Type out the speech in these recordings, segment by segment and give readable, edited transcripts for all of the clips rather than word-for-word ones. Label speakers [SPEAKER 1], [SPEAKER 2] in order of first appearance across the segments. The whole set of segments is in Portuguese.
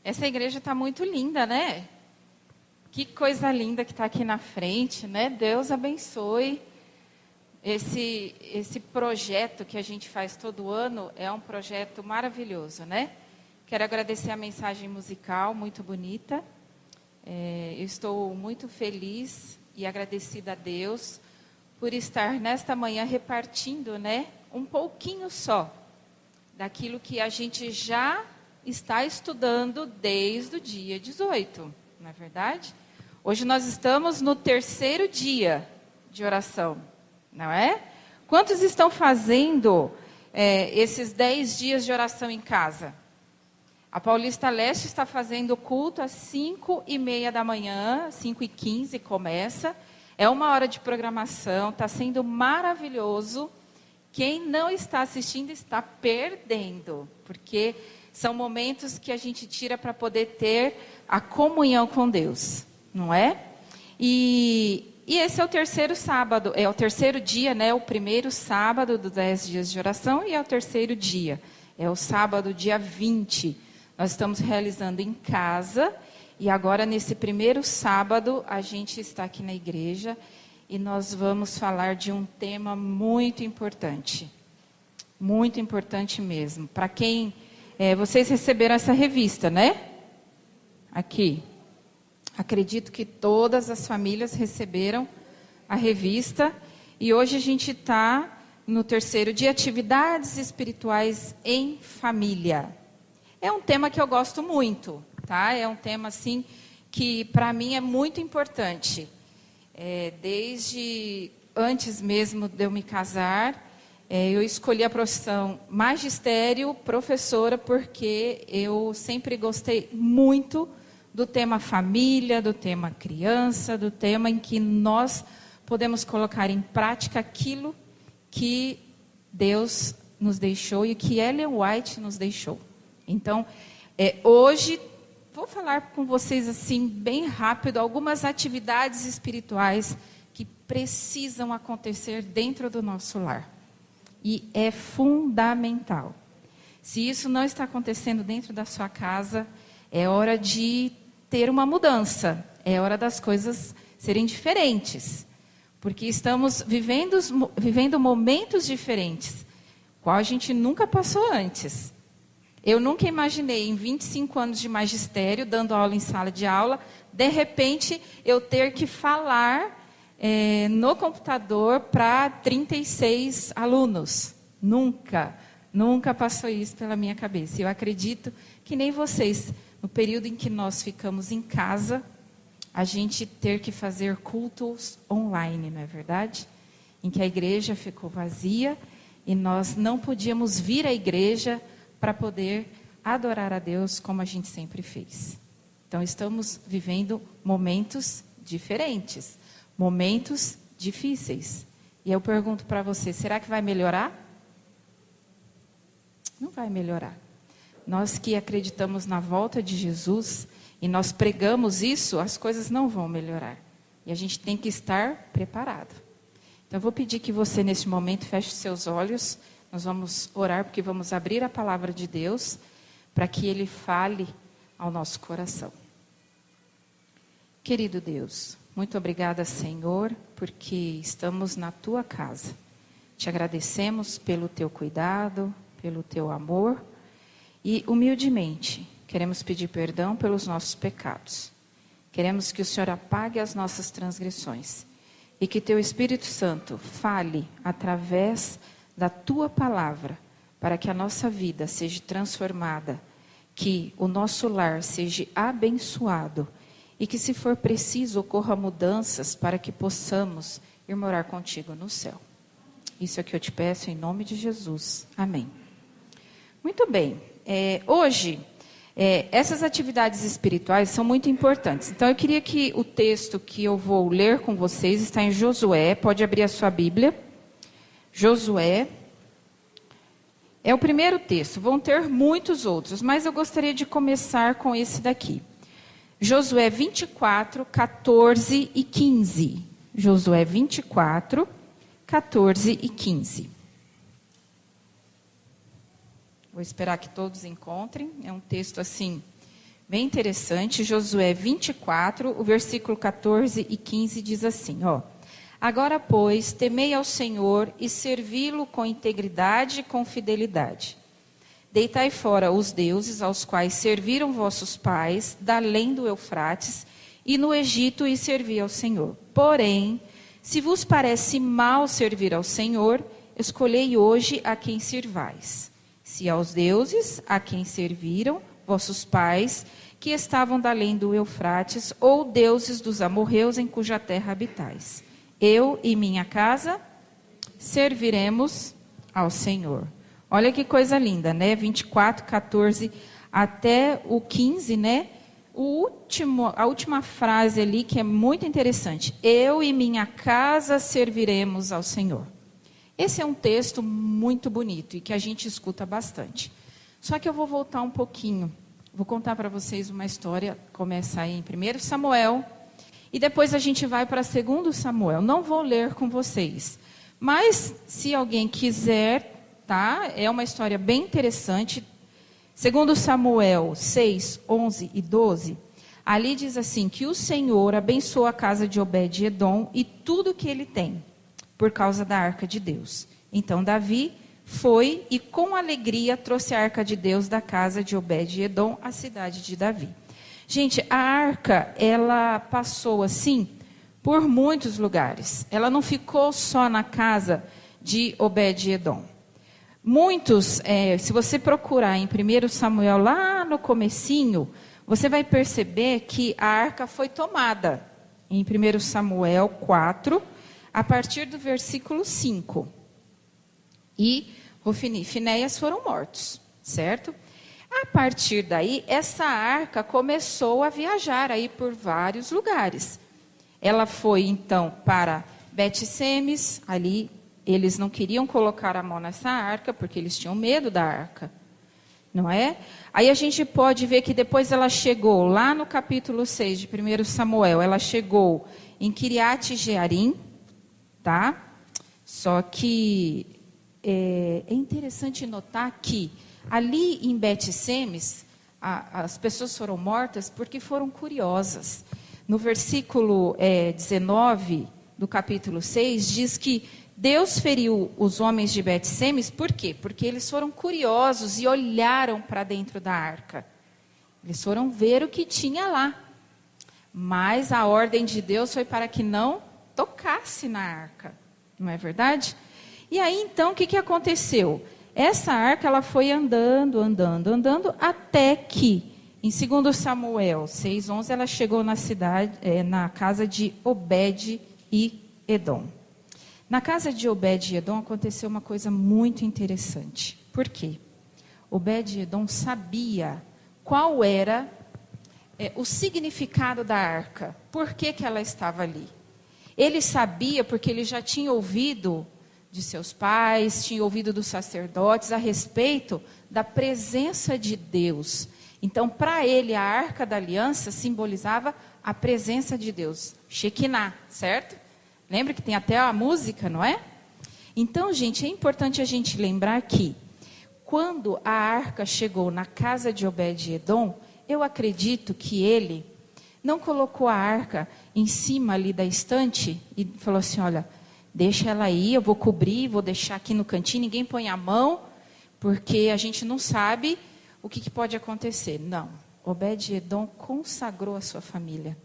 [SPEAKER 1] Essa igreja está muito linda, né? Que coisa linda que está aqui na frente, né? Deus abençoe. Esse projeto que a gente faz todo ano é um projeto maravilhoso, né? Quero agradecer a mensagem musical, muito bonita. Eu estou muito feliz e agradecida a Deus por estar nesta manhã repartindo, né? Um pouquinho só daquilo que a gente já está estudando desde o dia 18, não é verdade? Hoje nós estamos no 3º dia de oração, não é? Quantos estão fazendo esses 10 dias de oração em casa? A Paulista Leste está fazendo o culto às 5h30 da manhã, 5h15 começa. É 1 hora de programação, está sendo maravilhoso. Quem não está assistindo está perdendo, porque são momentos que a gente tira para poder ter a comunhão com Deus, não é? E esse é o 3º sábado, é o 3º dia, né? O primeiro sábado dos 10 dias de oração e é o 3º dia. É o sábado, dia 20. Nós estamos realizando em casa e agora nesse primeiro sábado a gente está aqui na igreja e nós vamos falar de um tema muito importante mesmo. Para quem, vocês receberam essa revista, né? Aqui. Acredito que todas as famílias receberam a revista e hoje a gente está no 3º dia, atividades espirituais em família. É um tema que eu gosto muito, tá? É um tema assim que para mim é muito importante. Desde antes mesmo de eu me casar, eu escolhi a profissão magistério, professora, porque eu sempre gostei muito do tema família, do tema criança, do tema em que nós podemos colocar em prática aquilo que Deus nos deixou e que Ellen White nos deixou. Então, hoje, vou falar com vocês assim, bem rápido, algumas atividades espirituais que precisam acontecer dentro do nosso lar. E é fundamental. Se isso não está acontecendo dentro da sua casa, é hora de ter uma mudança. É hora das coisas serem diferentes. Porque estamos vivendo momentos diferentes, qual a gente nunca passou antes. Eu nunca imaginei, em 25 anos de magistério, dando aula em sala de aula, de repente, eu ter que falar no computador para 36 alunos. Nunca passou isso pela minha cabeça. Eu acredito que nem vocês, no período em que nós ficamos em casa, a gente ter que fazer cultos online, não é verdade? Em que a igreja ficou vazia e nós não podíamos vir à igreja para poder adorar a Deus como a gente sempre fez. Então, estamos vivendo momentos diferentes, momentos difíceis. E eu pergunto para você, será que vai melhorar? Não vai melhorar. Nós que acreditamos na volta de Jesus e nós pregamos isso, as coisas não vão melhorar. E a gente tem que estar preparado. Então, eu vou pedir que você, nesse momento, feche seus olhos. Nós vamos orar, porque vamos abrir a palavra de Deus para que Ele fale ao nosso coração. Querido Deus, muito obrigada, Senhor, porque estamos na Tua casa. Te agradecemos pelo Teu cuidado, pelo Teu amor e, humildemente, queremos pedir perdão pelos nossos pecados. Queremos que o Senhor apague as nossas transgressões e que Teu Espírito Santo fale através da Tua palavra, para que a nossa vida seja transformada, que o nosso lar seja abençoado e que, se for preciso, ocorra mudanças para que possamos ir morar contigo no céu. Isso é o que eu te peço em nome de Jesus. Amém. Muito bem. Hoje, essas atividades espirituais são muito importantes. Então, eu queria que o texto que eu vou ler com vocês está em Josué. Pode abrir a sua Bíblia. Josué. É o primeiro texto. Vão ter muitos outros, mas eu gostaria de começar com esse daqui. Josué 24, 14 e 15. Josué 24, 14 e 15. Vou esperar que todos encontrem. É um texto assim bem interessante, Josué 24, o versículo 14 e 15 diz assim, ó. Agora, pois, temei ao Senhor e servi-lo com integridade e com fidelidade. Deitai fora os deuses aos quais serviram vossos pais, da além do Eufrates, e no Egito e servi ao Senhor. Porém, se vos parece mal servir ao Senhor, escolhei hoje a quem servais. Se aos deuses a quem serviram vossos pais, que estavam da além do Eufrates, ou deuses dos amorreus em cuja terra habitais. Eu e minha casa serviremos ao Senhor. Olha que coisa linda, né? 24, 14 até o 15, né? A última frase ali que é muito interessante. Eu e minha casa serviremos ao Senhor. Esse é um texto muito bonito e que a gente escuta bastante. Só que eu vou voltar um pouquinho. Vou contar para vocês uma história. Começa aí em 1 Samuel. E depois a gente vai para 2 Samuel. Não vou ler com vocês. Mas se alguém quiser... Tá? É uma história bem interessante. 2 Samuel 6, 11 e 12, ali diz assim, que o Senhor abençoou a casa de Obed-edom e tudo que ele tem, por causa da arca de Deus. Então Davi foi e com alegria trouxe a arca de Deus da casa de Obed-edom à cidade de Davi. Gente, a arca, ela passou assim por muitos lugares. Ela não ficou só na casa de Obed-edom. Muitos, se você procurar em 1 Samuel, lá no comecinho, você vai perceber que a arca foi tomada. Em 1 Samuel 4, a partir do versículo 5. E Hofni e Finéias foram mortos, certo? A partir daí, essa arca começou a viajar aí por vários lugares. Ela foi, então, para Bet-Semes, ali... Eles não queriam colocar a mão nessa arca, porque eles tinham medo da arca. Não é? Aí a gente pode ver que depois ela chegou, lá no capítulo 6 de 1 Samuel, ela chegou em Kiriat-Jearim, tá? Só que é interessante notar que ali em Bet-Semes, as pessoas foram mortas porque foram curiosas. No versículo 19 do capítulo 6, diz que Deus feriu os homens de Bet-Semes, por quê? Porque eles foram curiosos e olharam para dentro da arca. Eles foram ver o que tinha lá. Mas a ordem de Deus foi para que não tocasse na arca. Não é verdade? E aí, então, o que aconteceu? Essa arca, ela foi andando, até que, em 2 Samuel 6:11, ela chegou na cidade, na casa de Obed e Edom. Na casa de Obed-edom aconteceu uma coisa muito interessante. Por quê? Obed-edom sabia qual era o significado da arca. Por que ela estava ali? Ele sabia porque ele já tinha ouvido de seus pais, tinha ouvido dos sacerdotes a respeito da presença de Deus. Então, para ele, a arca da aliança simbolizava a presença de Deus. Shekinah, certo? Lembra que tem até a música, não é? Então, gente, é importante a gente lembrar que quando a arca chegou na casa de Obed-edom, eu acredito que ele não colocou a arca em cima ali da estante e falou assim, olha, deixa ela aí, eu vou cobrir, vou deixar aqui no cantinho, ninguém põe a mão, porque a gente não sabe o que pode acontecer. Não, Obed-edom consagrou a sua família.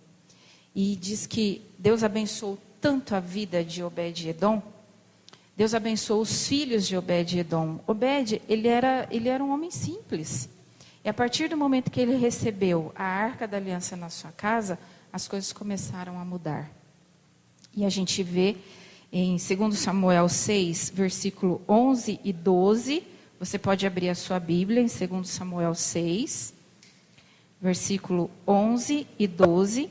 [SPEAKER 1] E diz que Deus abençoou tanto a vida de Obed-edom, Deus abençoou os filhos de Obed-edom. Obed, ele era um homem simples. E a partir do momento que ele recebeu a arca da aliança na sua casa, as coisas começaram a mudar. E a gente vê em 2 Samuel 6, versículo 11 e 12, você pode abrir a sua Bíblia em 2 Samuel 6, versículo 11 e 12,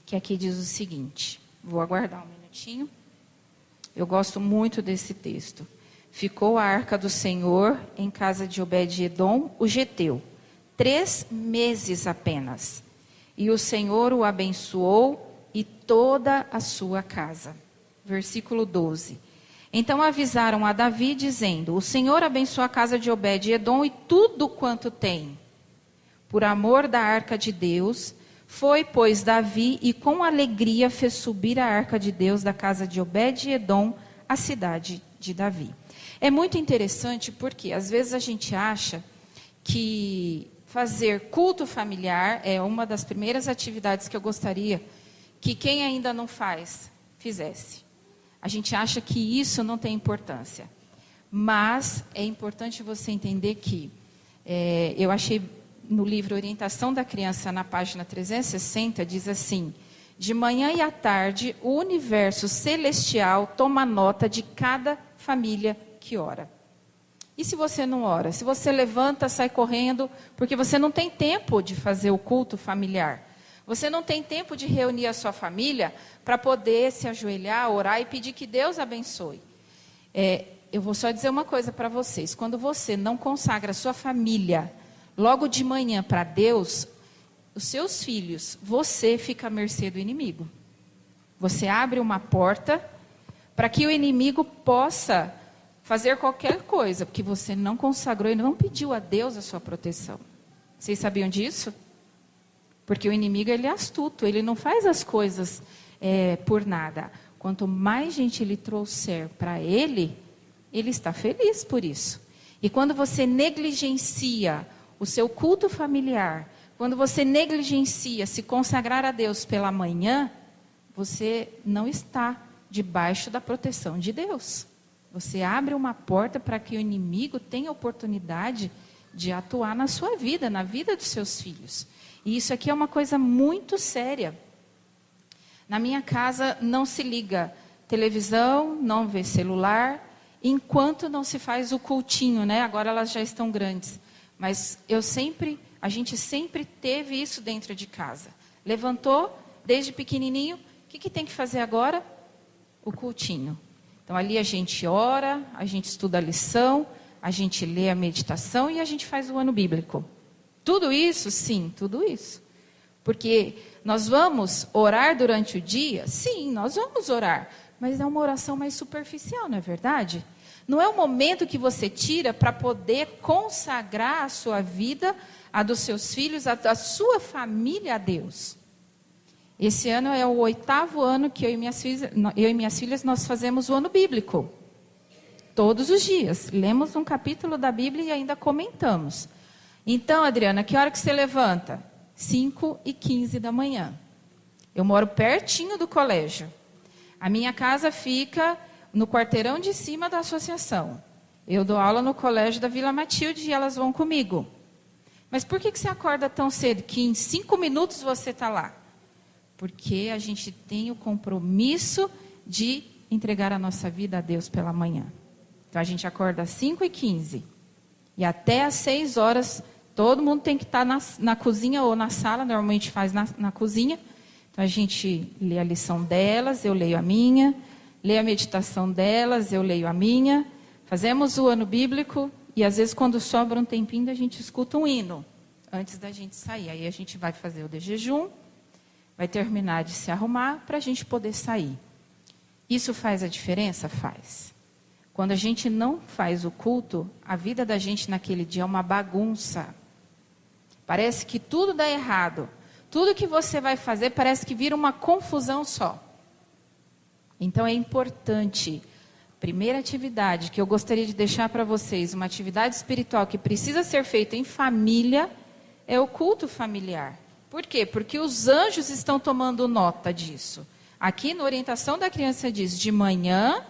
[SPEAKER 1] que aqui diz o seguinte, vou aguardar um minutinho, eu gosto muito desse texto. Ficou a arca do Senhor em casa de Obed-edom, o geteu, 3 meses apenas, e o Senhor o abençoou e toda a sua casa. Versículo 12. Então avisaram a Davi, dizendo, o Senhor abençoa a casa de Obed-edom e tudo quanto tem. por amor da arca de Deus. Foi, pois, Davi, e com alegria fez subir a arca de Deus da casa de Obed-edom, à cidade de Davi. É muito interessante porque, às vezes, a gente acha que fazer culto familiar é uma das primeiras atividades que eu gostaria que quem ainda não faz, fizesse. A gente acha que isso não tem importância. Mas é importante você entender que, eu achei no livro Orientação da Criança, na página 360, diz assim: de manhã e à tarde, o universo celestial toma nota de cada família que ora. E se você não ora? Se você levanta, sai correndo, porque você não tem tempo de fazer o culto familiar. Você não tem tempo de reunir a sua família para poder se ajoelhar, orar e pedir que Deus abençoe. Eu vou só dizer uma coisa para vocês. Quando você não consagra a sua família logo de manhã para Deus, os seus filhos, você fica à mercê do inimigo. Você abre uma porta para que o inimigo possa fazer qualquer coisa, porque você não consagrou e não pediu a Deus a sua proteção. Vocês sabiam disso? Porque o inimigo, ele é astuto, ele não faz as coisas por nada. Quanto mais gente ele trouxer para ele está feliz por isso. E quando você negligencia o seu culto familiar, quando você negligencia se consagrar a Deus pela manhã, você não está debaixo da proteção de Deus. Você abre uma porta para que o inimigo tenha oportunidade de atuar na sua vida, na vida dos seus filhos. E isso aqui é uma coisa muito séria. Na minha casa não se liga televisão, não vê celular, enquanto não se faz o cultinho, né? Agora elas já estão grandes. Mas a gente sempre teve isso dentro de casa. Levantou, desde pequenininho, o que tem que fazer agora? O cultinho. Então ali a gente ora, a gente estuda a lição, a gente lê a meditação e a gente faz o ano bíblico. Tudo isso? Sim, tudo isso. Porque nós vamos orar durante o dia? Sim, nós vamos orar. Mas é uma oração mais superficial, não é verdade? Não é o momento que você tira para poder consagrar a sua vida, a dos seus filhos, a sua família a Deus. Esse ano é o 8º ano que eu e minhas filhas nós fazemos o ano bíblico. Todos os dias. Lemos um capítulo da Bíblia e ainda comentamos. Então, Adriana, que hora que você levanta? 5h15 da manhã. Eu moro pertinho do colégio. A minha casa fica no quarteirão de cima da associação. Eu dou aula no colégio da Vila Matilde e elas vão comigo. Mas por que você acorda tão cedo que em 5 minutos você está lá? Porque a gente tem o compromisso de entregar a nossa vida a Deus pela manhã. Então a gente acorda às 5h15 e até às 6 horas todo mundo tem que estar na cozinha ou na sala, normalmente faz na cozinha. Então a gente lê a lição delas, eu leio a minha, lê a meditação delas, eu leio a minha, fazemos o ano bíblico e às vezes quando sobra um tempinho a gente escuta um hino antes da gente sair. Aí a gente vai fazer o de jejum, vai terminar de se arrumar para a gente poder sair. Isso faz a diferença? Faz. Quando a gente não faz o culto, a vida da gente naquele dia é uma bagunça. Parece que tudo dá errado. Tudo que você vai fazer parece que vira uma confusão só. Então é importante. Primeira atividade que eu gostaria de deixar para vocês, uma atividade espiritual que precisa ser feita em família, é o culto familiar. Por quê? Porque os anjos estão tomando nota disso. Aqui na orientação da criança diz de manhã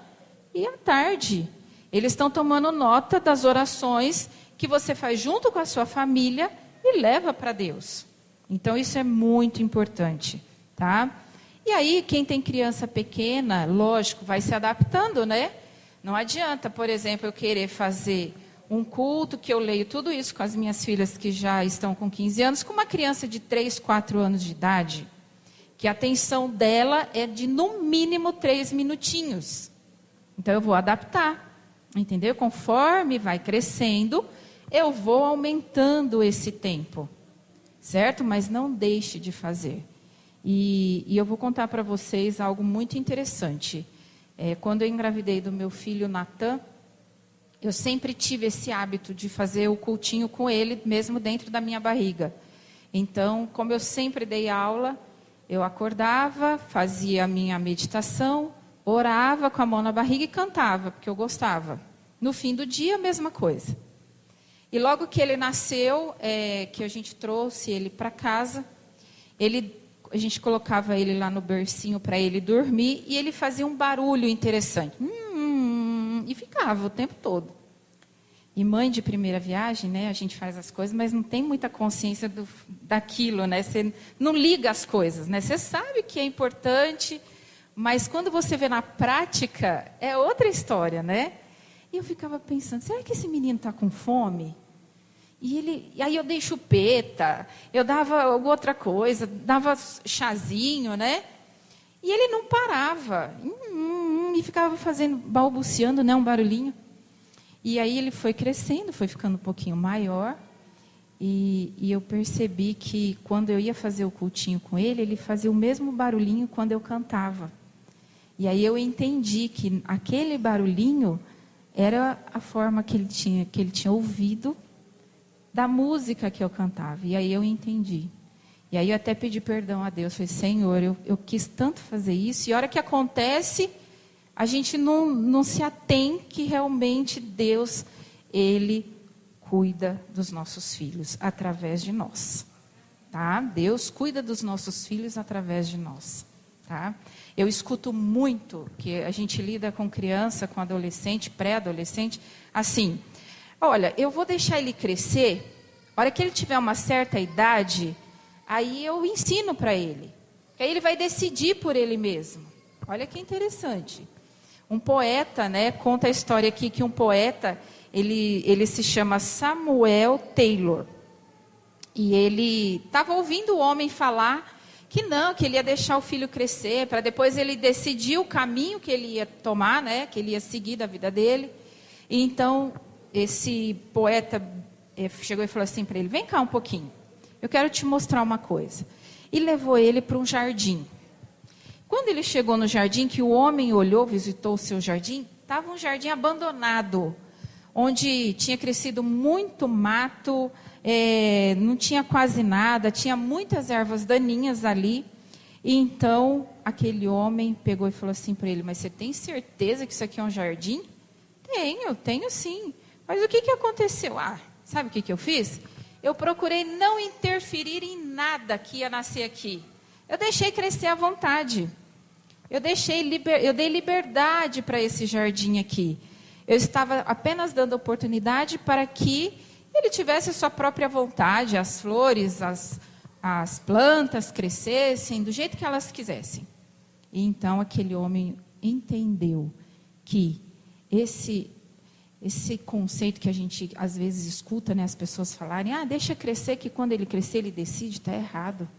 [SPEAKER 1] e à tarde. Eles estão tomando nota das orações que você faz junto com a sua família e leva para Deus. Então isso é muito importante, tá? E aí quem tem criança pequena, lógico, vai se adaptando, né? Não adianta, por exemplo, eu querer fazer um culto que eu leio tudo isso com as minhas filhas que já estão com 15 anos, com uma criança de 3, 4 anos de idade, que a atenção dela é de no mínimo 3 minutinhos. Então eu vou adaptar, entendeu? Conforme vai crescendo, eu vou aumentando esse tempo, certo? Mas não deixe de fazer. E eu vou contar para vocês algo muito interessante. Quando eu engravidei do meu filho Natan, eu sempre tive esse hábito de fazer o cultinho com ele, mesmo dentro da minha barriga. Então, como eu sempre dei aula, eu acordava, fazia a minha meditação, orava com a mão na barriga e cantava, porque eu gostava. No fim do dia, a mesma coisa. E logo que ele nasceu, que a gente trouxe ele para casa, a gente colocava ele lá no bercinho para ele dormir e ele fazia um barulho interessante. E ficava o tempo todo. E mãe de primeira viagem, né, a gente faz as coisas, mas não tem muita consciência daquilo, né? Você não liga as coisas, né? Você sabe que é importante, mas quando você vê na prática, é outra história, né? E eu ficava pensando, será que esse menino está com fome? E aí eu dei chupeta, eu dava outra coisa, dava chazinho, né? E ele não parava, e ficava balbuciando, né, um barulhinho. E aí ele foi crescendo, foi ficando um pouquinho maior. E eu percebi que quando eu ia fazer o cultinho com ele, ele fazia o mesmo barulhinho quando eu cantava. E aí eu entendi que aquele barulhinho era a forma que ele tinha ouvido da música que eu cantava. E aí eu entendi. E aí eu até pedi perdão a Deus. Falei, Senhor, eu quis tanto fazer isso. E a hora que acontece, a gente não se atém que realmente Deus, Ele cuida dos nossos filhos através de nós. Tá? Deus cuida dos nossos filhos através de nós. Tá? Eu escuto muito que a gente lida com criança, com adolescente, pré-adolescente, assim, olha, eu vou deixar ele crescer, a hora que ele tiver uma certa idade, aí eu ensino para ele, que aí ele vai decidir por ele mesmo. Olha que interessante. Um poeta, né, conta a história aqui que um poeta, ele se chama Samuel Taylor, e ele estava ouvindo o homem falar que não, que ele ia deixar o filho crescer, para depois ele decidir o caminho que ele ia tomar, né, que ele ia seguir da vida dele. E então, esse poeta chegou e falou assim para ele, vem cá um pouquinho, eu quero te mostrar uma coisa. E levou ele para um jardim. Quando ele chegou no jardim, que o homem olhou, visitou o seu jardim, estava um jardim abandonado, onde tinha crescido muito mato, não tinha quase nada, tinha muitas ervas daninhas ali. E então, aquele homem pegou e falou assim para ele, mas você tem certeza que isso aqui é um jardim? Tenho sim. Mas o que aconteceu? Sabe o que eu fiz? Eu procurei não interferir em nada que ia nascer aqui. Eu deixei crescer à vontade. Eu dei liberdade para esse jardim aqui. Eu estava apenas dando oportunidade para que ele tivesse a sua própria vontade, as flores, as plantas crescessem do jeito que elas quisessem. E então aquele homem entendeu que esse conceito que a gente às vezes escuta, né, as pessoas falarem, deixa crescer que quando ele crescer ele decide, está errado.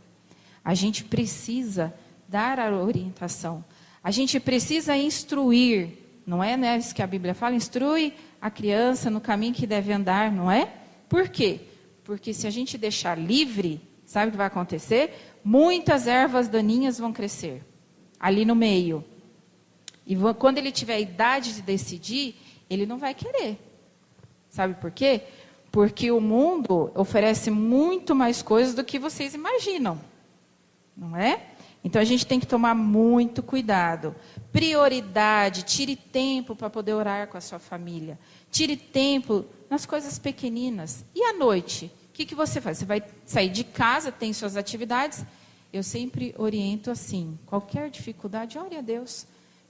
[SPEAKER 1] A gente precisa dar a orientação. A gente precisa instruir, não é, né, isso que a Bíblia fala, instrui a criança no caminho que deve andar, não é? Por quê? Porque se a gente deixar livre, sabe o que vai acontecer? Muitas ervas daninhas vão crescer ali no meio. E quando ele tiver a idade de decidir, ele não vai querer. Sabe por quê? Porque o mundo oferece muito mais coisas do que vocês imaginam. Não é? Então a gente tem que tomar muito cuidado. Prioridade, tire tempo para poder orar com a sua família. Tire tempo nas coisas pequeninas. E à noite? O que você faz? Você vai sair de casa, tem suas atividades. Eu sempre oriento assim, qualquer dificuldade, ore a Deus.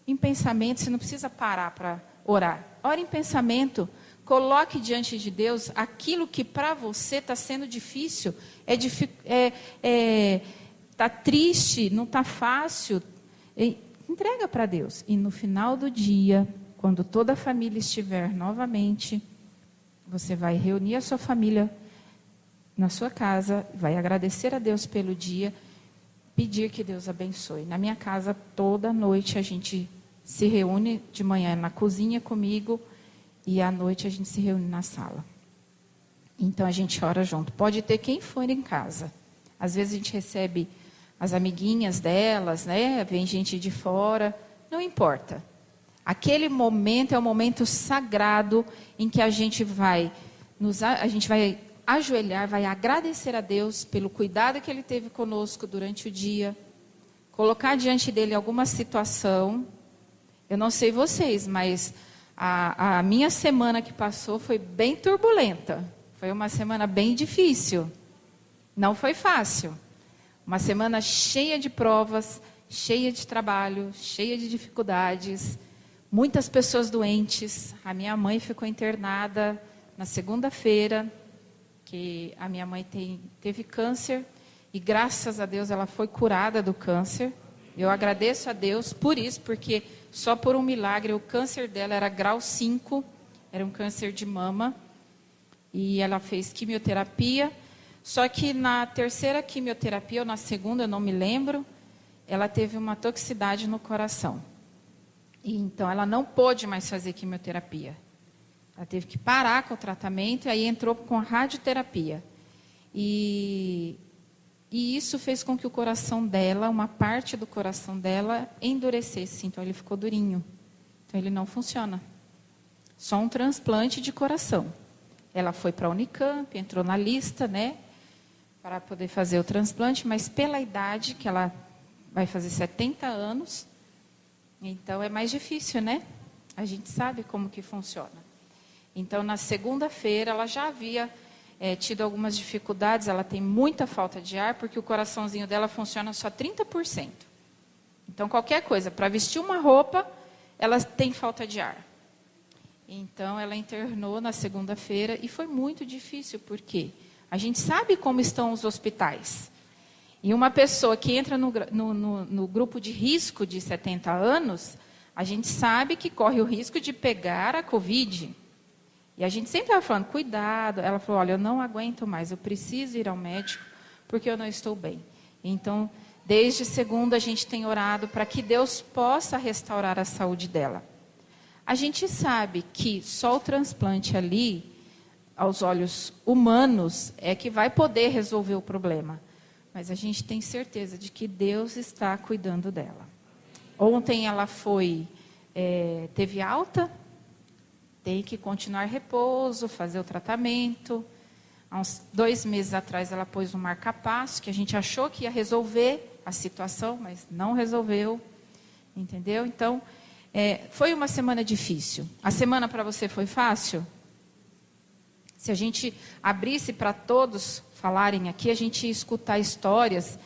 [SPEAKER 1] Em pensamento, você não precisa parar para orar. Ore em pensamento, coloque diante de Deus aquilo que para você está sendo difícil, está triste, não está fácil. Entrega para Deus. E no final do dia, quando toda a família estiver novamente, você vai reunir a sua família na sua casa, vai agradecer a Deus pelo dia, pedir que Deus abençoe. Na minha casa, toda noite a gente se reúne de manhã na cozinha comigo e à noite a gente se reúne na sala. Então a gente ora junto. Pode ter quem for em casa. Às vezes a gente recebe as amiguinhas delas, né? Vem gente de fora, não importa. Aquele momento é um momento sagrado em que a gente vai ajoelhar, vai agradecer a Deus pelo cuidado que Ele teve conosco durante o dia, colocar diante dele alguma situação. Eu não sei vocês, mas a minha semana que passou foi bem turbulenta. Foi uma semana bem difícil. Não foi fácil. Uma semana cheia de provas, cheia de trabalho, cheia de dificuldades. Muitas pessoas doentes. A minha mãe ficou internada na segunda-feira, que a minha mãe teve câncer. E graças a Deus ela foi curada do câncer. Eu agradeço a Deus por isso, porque só por um milagre o câncer dela era grau 5, era um câncer de mama. E ela fez quimioterapia. Só que na terceira quimioterapia, ou na segunda, eu não me lembro, ela teve uma toxicidade no coração. E então ela não pôde mais fazer quimioterapia. Ela teve que parar com o tratamento e aí entrou com a radioterapia. E isso fez com que o coração dela, uma parte do coração dela, endurecesse. Então ele ficou durinho. Então ele não funciona. Só um transplante de coração. Ela foi para a Unicamp, entrou na lista, né, para poder fazer o transplante, mas pela idade, que ela vai fazer 70 anos, então é mais difícil, né? A gente sabe como que funciona. Então, na segunda-feira, ela já havia tido algumas dificuldades, ela tem muita falta de ar, porque o coraçãozinho dela funciona só 30%. Então, qualquer coisa, para vestir uma roupa, ela tem falta de ar. Então, ela internou na segunda-feira e foi muito difícil, porque a gente sabe como estão os hospitais. E uma pessoa que entra no grupo de risco de 70 anos, a gente sabe que corre o risco de pegar a Covid. E a gente sempre estava falando, cuidado. Ela falou, olha, eu não aguento mais, eu preciso ir ao médico, porque eu não estou bem. Então, desde segunda, a gente tem orado para que Deus possa restaurar a saúde dela. A gente sabe que só o transplante ali, aos olhos humanos, é que vai poder resolver o problema. Mas a gente tem certeza de que Deus está cuidando dela. Ontem ela teve alta, tem que continuar repouso, fazer o tratamento. Há uns 2 meses atrás ela pôs um marca-passo, que a gente achou que ia resolver a situação, mas não resolveu. Entendeu? Então, foi uma semana difícil. A semana para você foi fácil? Se a gente abrisse para todos falarem aqui, a gente ia escutar histórias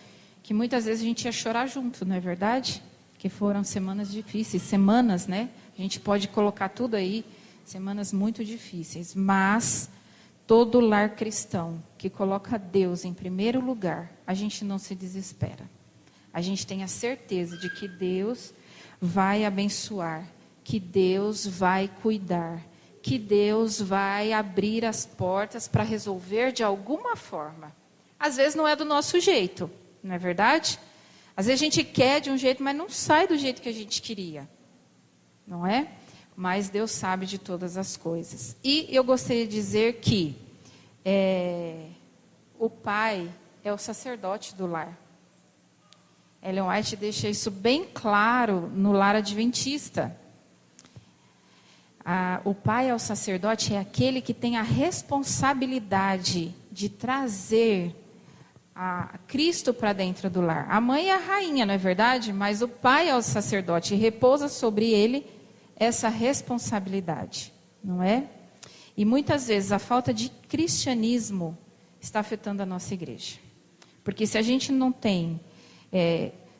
[SPEAKER 1] que muitas vezes a gente ia chorar junto, não é verdade? Que foram semanas difíceis, semanas, né? A gente pode colocar tudo aí, semanas muito difíceis. Mas todo lar cristão que coloca Deus em primeiro lugar, a gente não se desespera. A gente tem a certeza de que Deus vai abençoar, que Deus vai cuidar, que Deus vai abrir as portas para resolver de alguma forma. Às vezes não é do nosso jeito, não é verdade? Às vezes a gente quer de um jeito, mas não sai do jeito que a gente queria, não é? Mas Deus sabe de todas as coisas. E eu gostaria de dizer que o pai é o sacerdote do lar. Ellen White deixa isso bem claro no lar adventista. O pai ao sacerdote é aquele que tem a responsabilidade de trazer a Cristo para dentro do lar. A mãe é a rainha, não é verdade? Mas o pai é o sacerdote e repousa sobre ele essa responsabilidade, não é? E muitas vezes a falta de cristianismo está afetando a nossa igreja. Porque se a gente não tem,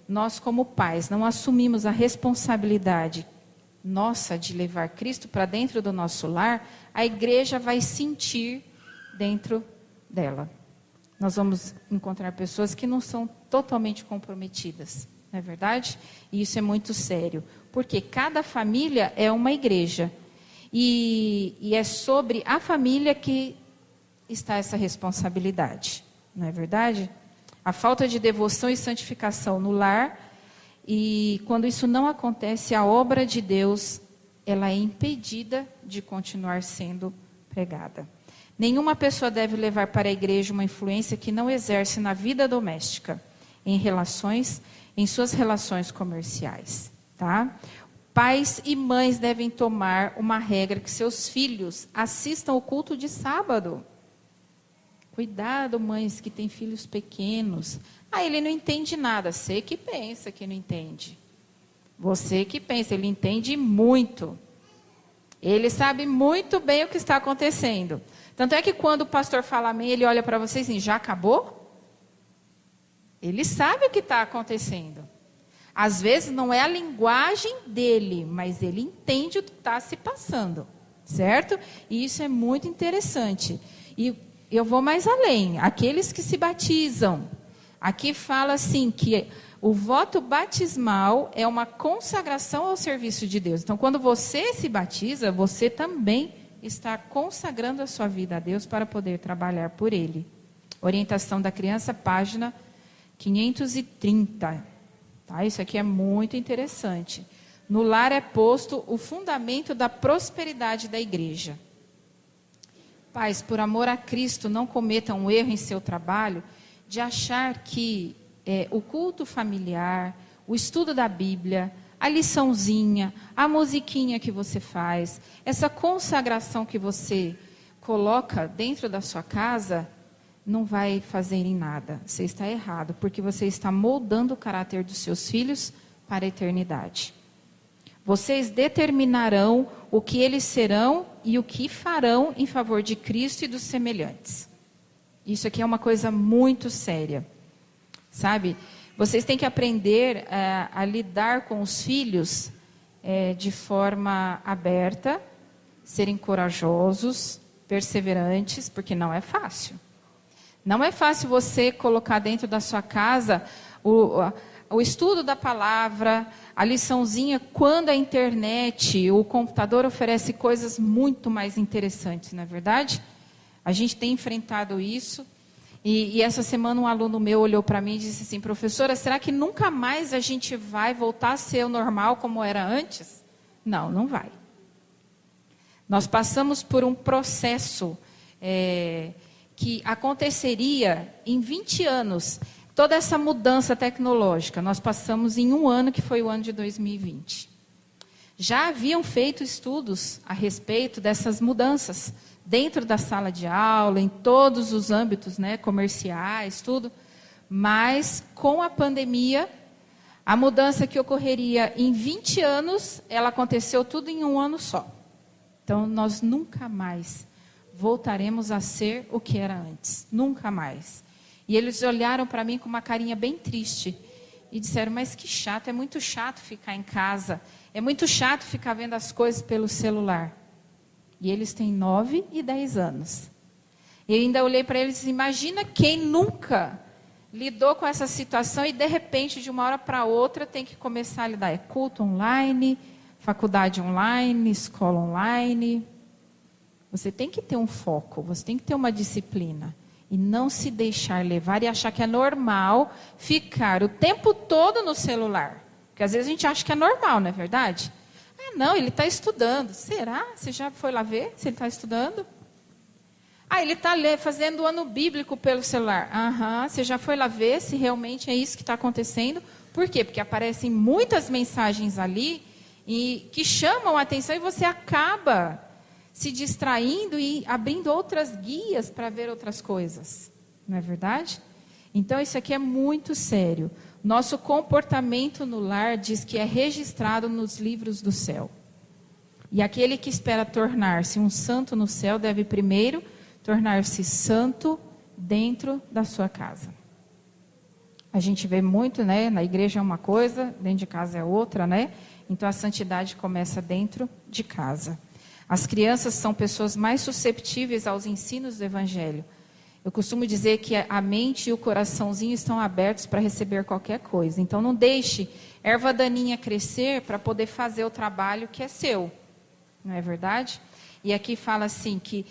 [SPEAKER 1] nós como pais, não assumimos a responsabilidade nossa de levar Cristo para dentro do nosso lar, a igreja vai sentir dentro dela. Nós vamos encontrar pessoas que não são totalmente comprometidas, não é verdade? E isso é muito sério, porque cada família é uma igreja. E é sobre a família que está essa responsabilidade, não é verdade? A falta de devoção e santificação no lar. E quando isso não acontece, a obra de Deus, ela é impedida de continuar sendo pregada. Nenhuma pessoa deve levar para a igreja uma influência que não exerce na vida doméstica, em suas relações comerciais, tá? Pais e mães devem tomar uma regra que seus filhos assistam o culto de sábado. Cuidado, mães que têm filhos pequenos. Ah, ele não entende nada. Você que pensa que não entende. Você que pensa, ele entende muito. Ele sabe muito bem o que está acontecendo. Tanto é que quando o pastor fala amém, ele olha para vocês e diz, já acabou? Ele sabe o que está acontecendo. Às vezes não é a linguagem dele, mas ele entende o que está se passando. Certo? E isso é muito interessante. E eu vou mais além. Aqueles que se batizam. Aqui fala assim que o voto batismal é uma consagração ao serviço de Deus. Então, quando você se batiza, você também está consagrando a sua vida a Deus para poder trabalhar por Ele. Orientação da criança, página 530. Tá? Isso aqui é muito interessante. No lar é posto o fundamento da prosperidade da igreja. Pais, por amor a Cristo, não cometam um erro em seu trabalho de achar que o culto familiar, o estudo da Bíblia, a liçãozinha, a musiquinha que você faz, essa consagração que você coloca dentro da sua casa, não vai fazer em nada. Você está errado, porque você está moldando o caráter dos seus filhos para a eternidade. Vocês determinarão o que eles serão e o que farão em favor de Cristo e dos semelhantes. Isso aqui é uma coisa muito séria. Sabe? Vocês têm que aprender a lidar com os filhos de forma aberta, serem corajosos, perseverantes, porque não é fácil. Não é fácil você colocar dentro da sua casa o estudo da palavra, a liçãozinha, quando a internet, o computador oferece coisas muito mais interessantes, não é verdade? A gente tem enfrentado isso. E essa semana um aluno meu olhou para mim e disse assim, professora, será que nunca mais a gente vai voltar a ser o normal como era antes? Não, não vai. Nós passamos por um processo que aconteceria em 20 anos. Toda essa mudança tecnológica, nós passamos em um ano, que foi o ano de 2020. Já haviam feito estudos a respeito dessas mudanças, dentro da sala de aula, em todos os âmbitos, né, comerciais, tudo. Mas, com a pandemia, a mudança que ocorreria em 20 anos, ela aconteceu tudo em um ano só. Então, nós nunca mais voltaremos a ser o que era antes. Nunca mais. E eles olharam para mim com uma carinha bem triste e disseram, mas que chato, é muito chato ficar em casa, é muito chato ficar vendo as coisas pelo celular. E eles têm 9 e 10 anos. E eu ainda olhei para eles e disse, imagina quem nunca lidou com essa situação e de repente, de uma hora para outra, tem que começar a lidar. É culto online, faculdade online, escola online. Você tem que ter um foco, você tem que ter uma disciplina. E não se deixar levar e achar que é normal ficar o tempo todo no celular. Porque às vezes a gente acha que é normal, não é verdade? Ah, não, ele está estudando. Será? Você já foi lá ver se ele está estudando? Ah, ele está fazendo o ano bíblico pelo celular. Aham, você já foi lá ver se realmente é isso que está acontecendo? Por quê? Porque aparecem muitas mensagens ali que chamam a atenção e você acaba se distraindo e abrindo outras guias para ver outras coisas. Não é verdade? Então, isso aqui é muito sério. Nosso comportamento no lar diz que é registrado nos livros do céu. E aquele que espera tornar-se um santo no céu deve primeiro tornar-se santo dentro da sua casa. A gente vê muito, né? Na igreja é uma coisa, dentro de casa é outra, né? Então, a santidade começa dentro de casa. As crianças são pessoas mais susceptíveis aos ensinos do Evangelho. Eu costumo dizer que a mente e o coraçãozinho estão abertos para receber qualquer coisa. Então, não deixe erva daninha crescer para poder fazer o trabalho que é seu. Não é verdade? E aqui fala assim, que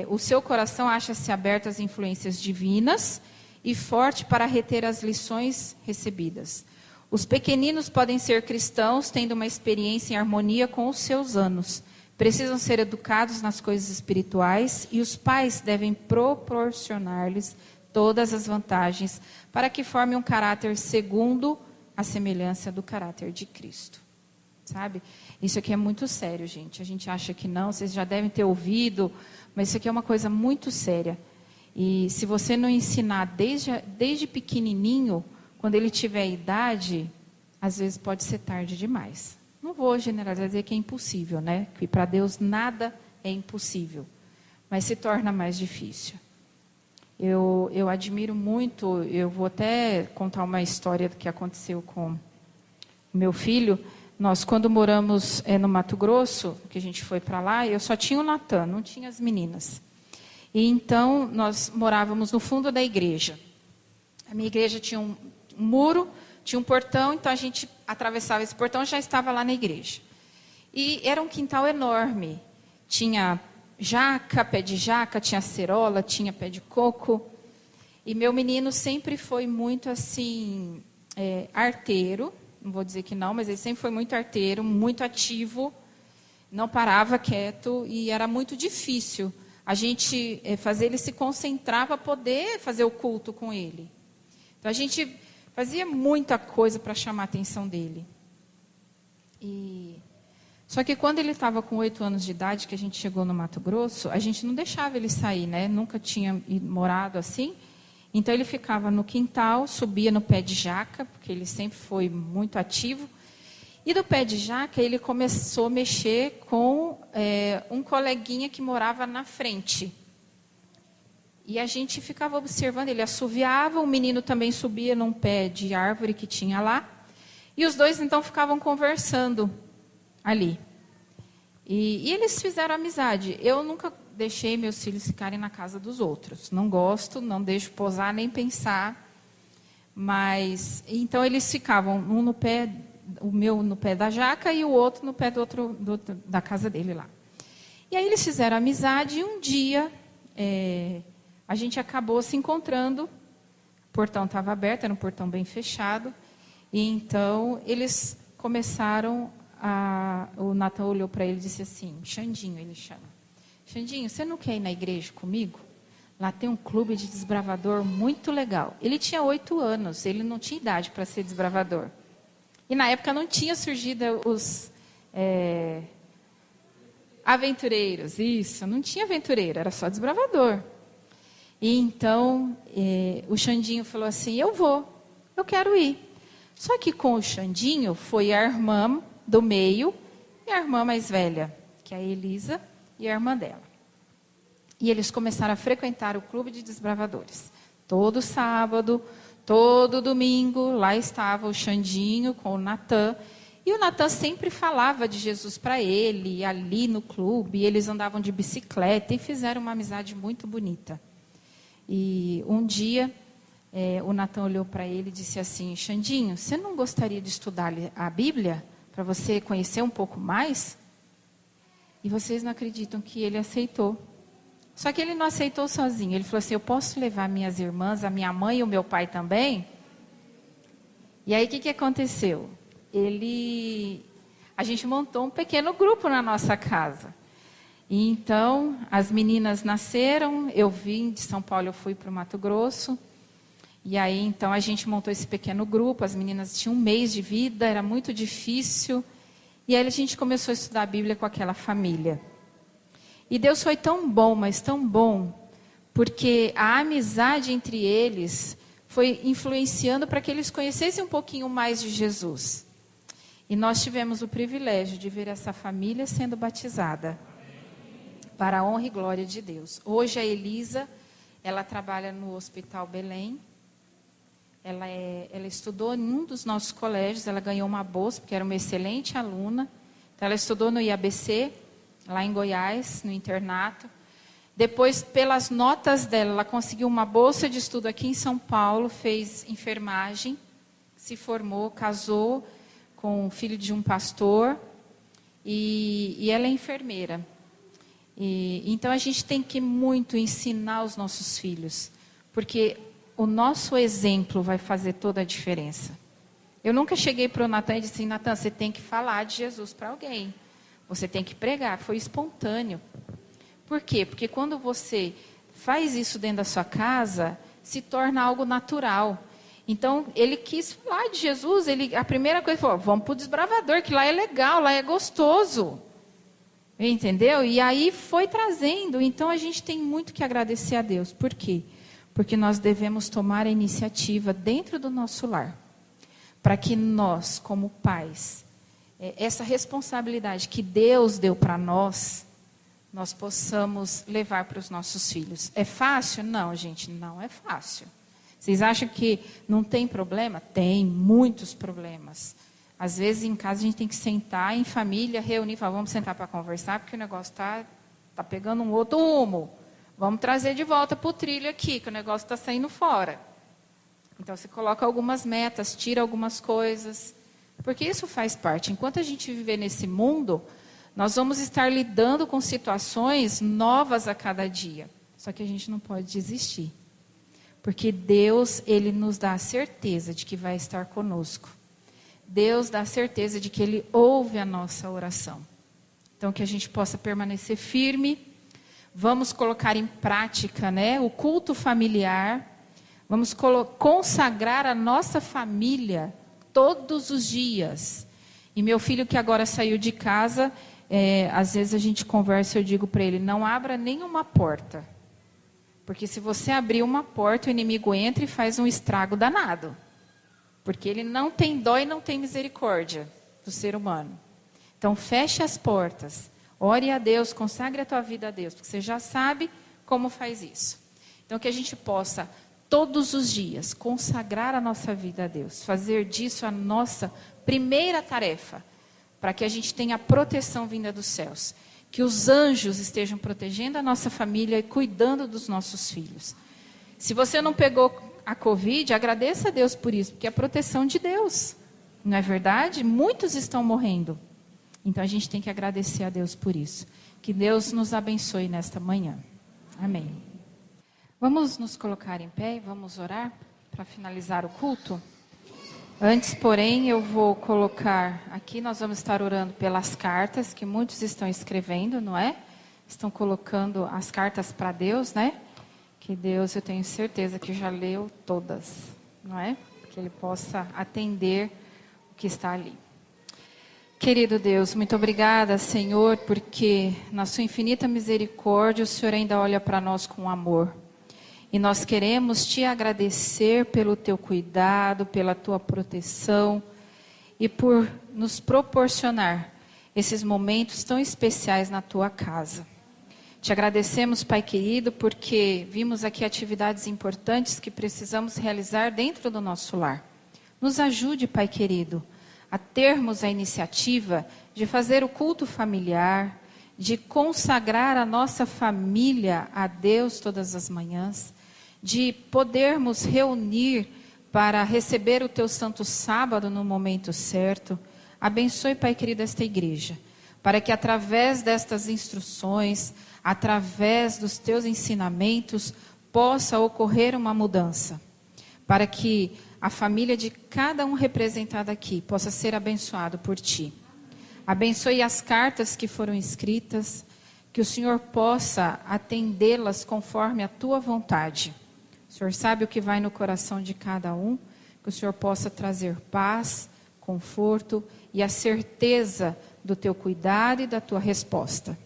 [SPEAKER 1] o seu coração acha-se aberto às influências divinas e forte para reter as lições recebidas. Os pequeninos podem ser cristãos, tendo uma experiência em harmonia com os seus anos. Precisam ser educados nas coisas espirituais e os pais devem proporcionar-lhes todas as vantagens para que formem um caráter segundo a semelhança do caráter de Cristo. Sabe? Isso aqui é muito sério, gente. A gente acha que não, vocês já devem ter ouvido, mas isso aqui é uma coisa muito séria. E se você não ensinar desde pequenininho, quando ele tiver idade, às vezes pode ser tarde demais. Não vou generalizar, dizer que é impossível, né? Que para Deus nada é impossível, mas se torna mais difícil. Eu admiro muito, eu vou até contar uma história do que aconteceu com o meu filho. Nós, quando moramos no Mato Grosso, que a gente foi para lá, eu só tinha o Natan, não tinha as meninas. E então, nós morávamos no fundo da igreja. A minha igreja tinha um muro, tinha um portão, então a gente atravessava esse portão e já estava lá na igreja. E era um quintal enorme. Tinha jaca, pé de jaca, tinha acerola, tinha pé de coco. E meu menino sempre foi muito assim, arteiro. Não vou dizer que não, mas ele sempre foi muito arteiro, muito ativo. Não parava quieto e era muito difícil a gente fazer ele se concentrar para poder fazer o culto com ele. Então a gente fazia muita coisa para chamar a atenção dele. Só que quando ele estava com 8 anos de idade, que a gente chegou no Mato Grosso, a gente não deixava ele sair, né? Nunca tinha morado assim. Então ele ficava no quintal, subia no pé de jaca, porque ele sempre foi muito ativo. E do pé de jaca ele começou a mexer com um coleguinha que morava na frente. E a gente ficava observando, ele assoviava, o menino também subia num pé de árvore que tinha lá. E os dois então ficavam conversando ali. E eles fizeram amizade. Eu nunca deixei meus filhos ficarem na casa dos outros. Não gosto, não deixo posar nem pensar. Mas então eles ficavam um no pé, o meu no pé da jaca e o outro no pé da casa dele lá. E aí eles fizeram amizade e um dia a gente acabou se encontrando. O portão estava aberto, era um portão bem fechado. E então eles começaram o Natan olhou para ele e disse assim, Xandinho, ele chama. Xandinho, você não quer ir na igreja comigo? Lá tem um clube de desbravador muito legal. Ele tinha 8 anos, ele não tinha idade para ser desbravador. E na época não tinha surgido os aventureiros, isso, não tinha aventureiro, era só desbravador. E então o Xandinho falou assim, eu quero ir. Só que com o Xandinho foi a irmã do meio e a irmã mais velha, que é a Elisa, e a irmã dela. E eles começaram a frequentar o clube de desbravadores. Todo sábado, todo domingo, lá estava o Xandinho com o Natan. E o Natan sempre falava de Jesus para ele, ali no clube. E eles andavam de bicicleta e fizeram uma amizade muito bonita. E um dia, o Natan olhou para ele e disse assim, Xandinho, você não gostaria de estudar a Bíblia para você conhecer um pouco mais? E vocês não acreditam que ele aceitou. Só que ele não aceitou sozinho. Ele falou assim, eu posso levar minhas irmãs, a minha mãe e o meu pai também? E aí o que aconteceu? A gente montou um pequeno grupo na nossa casa. E então as meninas nasceram, eu vim de São Paulo, eu fui para o Mato Grosso. E aí então a gente montou esse pequeno grupo, as meninas tinham 1 mês de vida, era muito difícil. E aí a gente começou a estudar a Bíblia com aquela família. E Deus foi tão bom, mas tão bom, porque a amizade entre eles foi influenciando para que eles conhecessem um pouquinho mais de Jesus. E nós tivemos o privilégio de ver essa família sendo batizada, para a honra e glória de Deus. Hoje a Elisa, ela trabalha no Hospital Belém. Ela estudou em um dos nossos colégios, ela ganhou uma bolsa, porque era uma excelente aluna. Então, ela estudou no IABC, lá em Goiás, no internato. Depois, pelas notas dela, ela conseguiu uma bolsa de estudo aqui em São Paulo, fez enfermagem, se formou, casou com o filho de um pastor, e ela é enfermeira. Então, a gente tem que muito ensinar os nossos filhos, porque o nosso exemplo vai fazer toda a diferença. Eu nunca cheguei para o Natan e disse assim, Natan, você tem que falar de Jesus para alguém. Você tem que pregar. Foi espontâneo. Por quê? Porque quando você faz isso dentro da sua casa, se torna algo natural. Então, ele quis falar de Jesus. A primeira coisa, ele falou, vamos para o desbravador, que lá é legal, lá é gostoso. Entendeu? E aí foi trazendo. Então a gente tem muito que agradecer a Deus. Por quê? Porque nós devemos tomar a iniciativa dentro do nosso lar. Para que nós, como pais, essa responsabilidade que Deus deu para nós possamos levar para os nossos filhos. É fácil? Não, gente, não é fácil. Vocês acham que não tem problema? Tem muitos problemas. Às vezes em casa a gente tem que sentar em família, reunir, falar, vamos sentar para conversar, porque o negócio está pegando um outro rumo. Vamos trazer de volta para o trilho aqui, que o negócio está saindo fora. Então você coloca algumas metas, tira algumas coisas, porque isso faz parte. Enquanto a gente viver nesse mundo, nós vamos estar lidando com situações novas a cada dia. Só que a gente não pode desistir. Porque Deus, Ele nos dá a certeza de que vai estar conosco. Deus dá a certeza de que Ele ouve a nossa oração. Então, que a gente possa permanecer firme. Vamos colocar em prática, o culto familiar. Vamos consagrar a nossa família todos os dias. E meu filho que agora saiu de casa, às vezes a gente conversa, eu digo para ele, não abra nenhuma porta. Porque se você abrir uma porta, o inimigo entra e faz um estrago danado. Porque ele não tem dó e não tem misericórdia do ser humano. Então, feche as portas. Ore a Deus, consagre a tua vida a Deus. Porque você já sabe como faz isso. Então, que a gente possa, todos os dias, consagrar a nossa vida a Deus. Fazer disso a nossa primeira tarefa. Para que a gente tenha a proteção vinda dos céus. Que os anjos estejam protegendo a nossa família e cuidando dos nossos filhos. Se você não pegou a Covid, agradeça a Deus por isso, porque é a proteção de Deus. Não é verdade? Muitos estão morrendo. Então a gente tem que agradecer a Deus por isso. Que Deus nos abençoe nesta manhã. Amém. Vamos nos colocar em pé e vamos orar para finalizar o culto? Antes, porém, eu vou colocar aqui, nós vamos estar orando pelas cartas que muitos estão escrevendo, não é? Estão colocando as cartas para Deus, né? Que Deus, eu tenho certeza que já leu todas, não é? Que Ele possa atender o que está ali. Querido Deus, muito obrigada, Senhor, porque na sua infinita misericórdia o Senhor ainda olha para nós com amor. E nós queremos te agradecer pelo teu cuidado, pela tua proteção e por nos proporcionar esses momentos tão especiais na tua casa. Te agradecemos, Pai querido, porque vimos aqui atividades importantes que precisamos realizar dentro do nosso lar. Nos ajude, Pai querido, a termos a iniciativa de fazer o culto familiar, de consagrar a nossa família a Deus todas as manhãs, de podermos reunir para receber o teu santo sábado no momento certo. Abençoe, Pai querido, esta igreja, para que através destas instruções, através dos teus ensinamentos, possa ocorrer uma mudança, para que a família de cada um representado aqui possa ser abençoado por ti. Abençoe as cartas que foram escritas, que o Senhor possa atendê-las conforme a tua vontade. O Senhor sabe o que vai no coração de cada um, que o Senhor possa trazer paz, conforto e a certeza do teu cuidado e da tua resposta.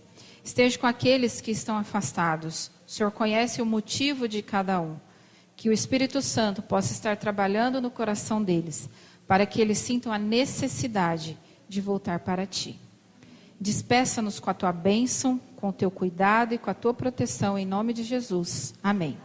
[SPEAKER 1] Esteja com aqueles que estão afastados. O Senhor conhece o motivo de cada um. Que o Espírito Santo possa estar trabalhando no coração deles, para que eles sintam a necessidade de voltar para ti. Despeça-nos com a tua bênção, com o teu cuidado e com a tua proteção, em nome de Jesus. Amém.